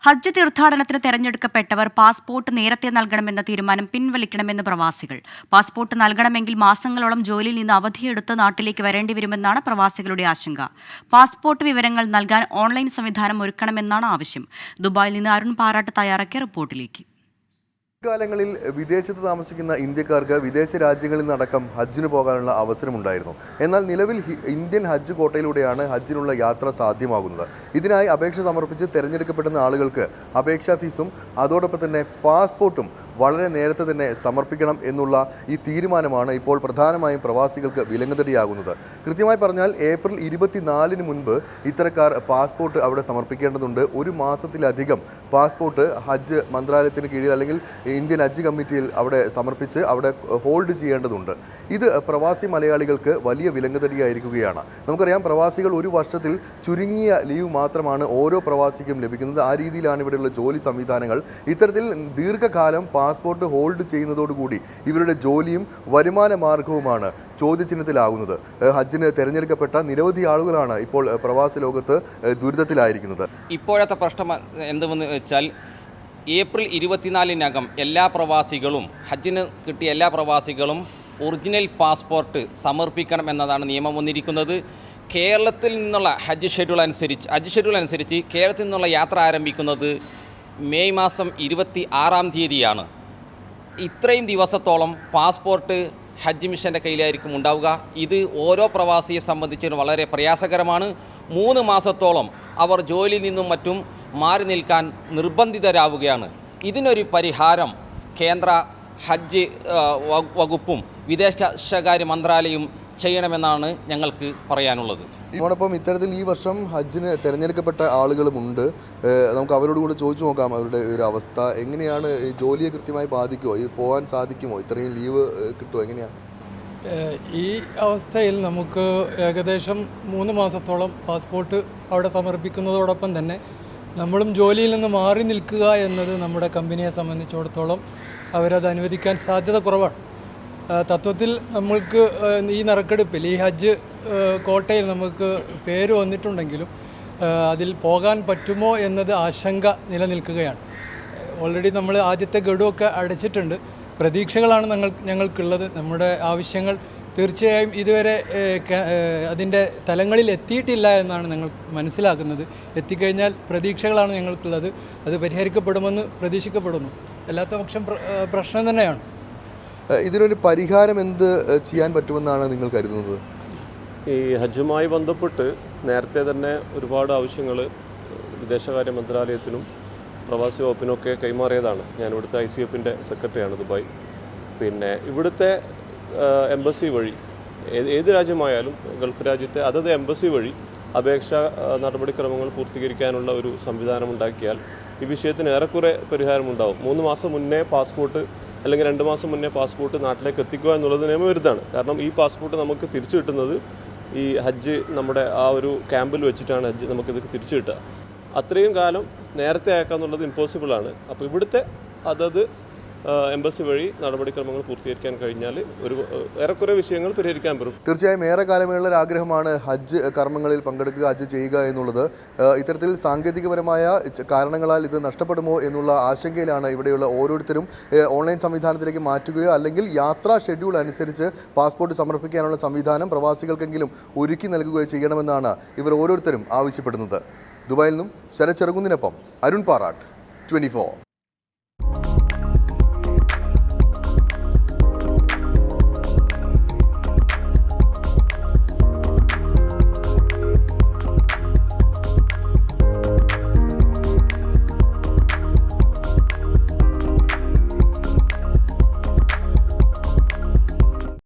ഹജ്ജ് തീർത്ഥാടനത്തിന് തെരഞ്ഞെടുക്കപ്പെട്ടവർ പാസ്പോർട്ട് നേരത്തെ നൽകണമെന്ന തീരുമാനം പിൻവലിക്കണമെന്ന് പ്രവാസികൾ. പാസ്പോർട്ട് നൽകണമെങ്കിൽ മാസങ്ങളോളം ജോലിയിൽ നിന്ന് അവധിയെടുത്ത് നാട്ടിലേക്ക് വരേണ്ടിവരുമെന്നാണ് പ്രവാസികളുടെ ആശങ്ക. പാസ്പോർട്ട് വിവരങ്ങൾ നൽകാൻ ഓൺലൈൻ സംവിധാനം ഒരുക്കണമെന്നാണ് ആവശ്യം. ദുബായിൽ നിന്ന് അരുൺ പാറാട്ട് തയ്യാറാക്കിയ റിപ്പോർട്ടിലേക്ക്. കാലങ്ങളിൽ വിദേശത്ത് താമസിക്കുന്ന ഇന്ത്യക്കാർക്ക് വിദേശ രാജ്യങ്ങളിൽ നിന്നടക്കം ഹജ്ജിന് പോകാനുള്ള അവസരമുണ്ടായിരുന്നു. എന്നാൽ നിലവിൽ ഇന്ത്യൻ ഹജ്ജ് കോട്ടയിലൂടെയാണ് ഹജ്ജിനുള്ള യാത്ര സാധ്യമാകുന്നത്. ഇതിനായി അപേക്ഷ സമർപ്പിച്ച് തിരഞ്ഞെടുക്കപ്പെടുന്ന ആളുകൾക്ക് അപേക്ഷാ ഫീസും അതോടൊപ്പം തന്നെ പാസ്പോർട്ടും വളരെ നേരത്തെ തന്നെ സമർപ്പിക്കണം എന്നുള്ള ഈ തീരുമാനമാണ് ഇപ്പോൾ പ്രധാനമായും പ്രവാസികൾക്ക് വിലങ്ങുതടിയാകുന്നത്. കൃത്യമായി പറഞ്ഞാൽ ഏപ്രിൽ 24 മുൻപ് ഇത്തരക്കാർ പാസ്പോർട്ട് അവിടെ സമർപ്പിക്കേണ്ടതുണ്ട്. ഒരു മാസത്തിലധികം പാസ്പോർട്ട് ഹജ്ജ് മന്ത്രാലയത്തിന് കീഴിൽ അല്ലെങ്കിൽ ഇന്ത്യൻ ഹജ്ജ് കമ്മിറ്റിയിൽ അവിടെ സമർപ്പിച്ച് അവിടെ ഹോൾഡ് ചെയ്യേണ്ടതുണ്ട്. ഇത് പ്രവാസി മലയാളികൾക്ക് വലിയ വിലങ്ങുതടിയായിരിക്കുകയാണ്. നമുക്കറിയാം, പ്രവാസികൾ ഒരു വർഷത്തിൽ ചുരുങ്ങിയ ലീവ് മാത്രമാണ് ഓരോ പ്രവാസിക്കും ലഭിക്കുന്നത്. ആ രീതിയിലാണ് ഇവിടെയുള്ള ജോലി സംവിധാനങ്ങൾ. ഇത്തരത്തിൽ ദീർഘകാലം പാസ്പോർട്ട് ഹോൾഡ് ചെയ്യുന്നതോടുകൂടി ഇവരുടെ ജോലിയും വരുമാന മാർഗവുമാണ് ചോദ്യചിഹ്നത്തിലാകുന്നത്. ഹജ്ജിന് തിരഞ്ഞെടുക്കപ്പെട്ട നിരവധി ആളുകളാണ് ഇപ്പോൾ പ്രവാസി ലോകത്ത് ദുരിതത്തിലായിരിക്കുന്നത്. ഇപ്പോഴത്തെ പ്രശ്നം എന്തെന്ന് വെച്ചാൽ ഏപ്രിൽ 24 എല്ലാ പ്രവാസികളും ഹജ്ജിന് കിട്ടിയ എല്ലാ പ്രവാസികളും ഒറിജിനൽ പാസ്പോർട്ട് സമർപ്പിക്കണം എന്നതാണ് നിയമം വന്നിരിക്കുന്നത്. കേരളത്തിൽ നിന്നുള്ള ഹജ്ജ് ഷെഡ്യൂൾ അനുസരിച്ച് കേരളത്തിൽ നിന്നുള്ള യാത്ര ആരംഭിക്കുന്നത് മെയ് മാസം 26 തീയതിയാണ്. ഇത്രയും ദിവസത്തോളം പാസ്പോർട്ട് ഹജ്ജ് മിഷൻ്റെ കയ്യിലായിരിക്കും ഉണ്ടാവുക. ഇത് ഓരോ പ്രവാസിയെ സംബന്ധിച്ചും വളരെ പ്രയാസകരമാണ്. 3 മാസത്തോളം അവർ ജോലിയിൽ നിന്നും മറ്റും മാറി നിൽക്കാൻ നിർബന്ധിതരാവുകയാണ്. ഇതിനൊരു പരിഹാരം കേന്ദ്ര ഹജ്ജ് വകുപ്പും വിദേശകാര്യ മന്ത്രാലയവും ചെയ്യണമെന്നാണ് ഞങ്ങൾക്ക് പറയാനുള്ളത്. അതോടൊപ്പം ഇത്തരത്തിൽ ഈ വർഷം ഹജ്ജിന് തിരഞ്ഞെടുക്കപ്പെട്ട ആളുകളുമുണ്ട്. നമുക്ക് അവരോട് കൂടെ ചോദിച്ചു നോക്കാം അവരുടെ ഒരു അവസ്ഥ എങ്ങനെയാണ്. ജോലിയെ കൃത്യമായി ബാധിക്കുമോ? പോകാൻ സാധിക്കുമോ? ഇത്രയും ലീവ് കിട്ടുമോ? എങ്ങനെയാണ് ഈ അവസ്ഥയിൽ? നമുക്ക് ഏകദേശം 3 മാസത്തോളം പാസ്പോർട്ട് അവിടെ സമർപ്പിക്കുന്നതോടൊപ്പം തന്നെ നമ്മളും ജോലിയിൽ നിന്ന് മാറി നിൽക്കുക എന്നത് നമ്മുടെ കമ്പനിയെ സംബന്ധിച്ചിടത്തോളം അവരത് അനുവദിക്കാൻ സാധ്യത കുറവാണ്. തത്വത്തിൽ നമ്മൾക്ക് ഈ നറുക്കെടുപ്പിൽ ഈ ഹജ്ജ് കോട്ടയിൽ നമുക്ക് പേര് വന്നിട്ടുണ്ടെങ്കിലും അതിൽ പോകാൻ പറ്റുമോ എന്നത് ആശങ്ക നിലനിൽക്കുകയാണ്. ഓൾറെഡി നമ്മൾ ആദ്യത്തെ ഗഡുവൊക്കെ അടച്ചിട്ടുണ്ട്. പ്രതീക്ഷകളാണ് ഞങ്ങൾക്കുള്ളത്. നമ്മുടെ ആവശ്യങ്ങൾ തീർച്ചയായും ഇതുവരെ അതിൻ്റെ തലങ്ങളിൽ എത്തിയിട്ടില്ല എന്നാണ് ഞങ്ങൾ മനസ്സിലാക്കുന്നത്. എത്തിക്കഴിഞ്ഞാൽ പ്രതീക്ഷകളാണ് ഞങ്ങൾക്കുള്ളത്. അത് പരിഹരിക്കപ്പെടുമെന്ന് പ്രതീക്ഷിക്കപ്പെടുന്നു. അല്ലാത്ത പക്ഷം പ്രശ്നം തന്നെയാണ്. ഇതിനൊരു പരിഹാരം എന്ത് ചെയ്യാൻ പറ്റുമെന്നാണ് നിങ്ങൾ കരുതുന്നത്? ഈ ഹജ്ജുമായി ബന്ധപ്പെട്ട് നേരത്തെ തന്നെ ഒരുപാട് ആവശ്യങ്ങൾ വിദേശകാര്യ മന്ത്രാലയത്തിനും പ്രവാസി വകുപ്പിനൊക്കെ കൈമാറിയതാണ്. ഞാൻ ഇവിടുത്തെ ICF-ൻ്റെ സെക്രട്ടറിയാണ് ദുബായ്. പിന്നെ ഇവിടുത്തെ എംബസി വഴി ഏത് രാജ്യമായാലും ഗൾഫ് രാജ്യത്തെ അതത് എംബസി വഴി അപേക്ഷാ നടപടിക്രമങ്ങൾ പൂർത്തീകരിക്കാനുള്ള ഒരു സംവിധാനം ഉണ്ടാക്കിയാൽ ഈ വിഷയത്തിന് ഏറെക്കുറെ പരിഹാരമുണ്ടാവും. 3 മാസം മുന്നേ പാസ്പോർട്ട് അല്ലെങ്കിൽ 2 മാസം മുന്നേ പാസ്പോർട്ട് നാട്ടിലേക്ക് എത്തിക്കുക എന്നുള്ളത് നിയമവിരുദ്ധമാണ്. കാരണം ഈ പാസ്പോർട്ട് നമുക്ക് തിരിച്ചു കിട്ടുന്നത് ഈ ഹജ്ജ് നമ്മുടെ ആ ഒരു ക്യാമ്പിൽ വെച്ചിട്ടാണ് ഹജ്ജ് നമുക്കിത് തിരിച്ചു കിട്ടുക. അത്രയും കാലം നേരത്തെ അയക്കാന്നുള്ളത് ഇമ്പോസിബിളാണ്. അപ്പോൾ ഇവിടുത്തെ അതത് എംബസി വഴി നടപടിക്രമങ്ങൾ പൂർത്തീകരിക്കാൻ കഴിഞ്ഞാൽ ഒരു ഏറെക്കുറെ വിഷയങ്ങൾ പരിഹരിക്കാൻ പറ്റും. തീർച്ചയായും ഏറെ കാലമുള്ള ഒരു ആഗ്രഹമാണ് ഹജ്ജ് കർമ്മങ്ങളിൽ പങ്കെടുക്കുക, ഹജ്ജ് ചെയ്യുക എന്നുള്ളത്. ഇത്തരത്തിൽ സാങ്കേതികപരമായ കാരണങ്ങളാൽ ഇത് നഷ്ടപ്പെടുമോ എന്നുള്ള ആശങ്കയിലാണ് ഇവിടെയുള്ള ഓരോരുത്തരും. ഓൺലൈൻ സംവിധാനത്തിലേക്ക് മാറ്റുകയോ അല്ലെങ്കിൽ യാത്രാ ഷെഡ്യൂൾ അനുസരിച്ച് പാസ്പോർട്ട് സമർപ്പിക്കാനുള്ള സംവിധാനം പ്രവാസികൾക്കെങ്കിലും ഒരുക്കി നൽകുകയോ ചെയ്യണമെന്നാണ് ഇവർ ഓരോരുത്തരും ആവശ്യപ്പെടുന്നത്. ദുബായിൽ നിന്നും ശരത് ചെറുകുന്നിനൊപ്പം അരുൺ പാറാട്ട്, 24.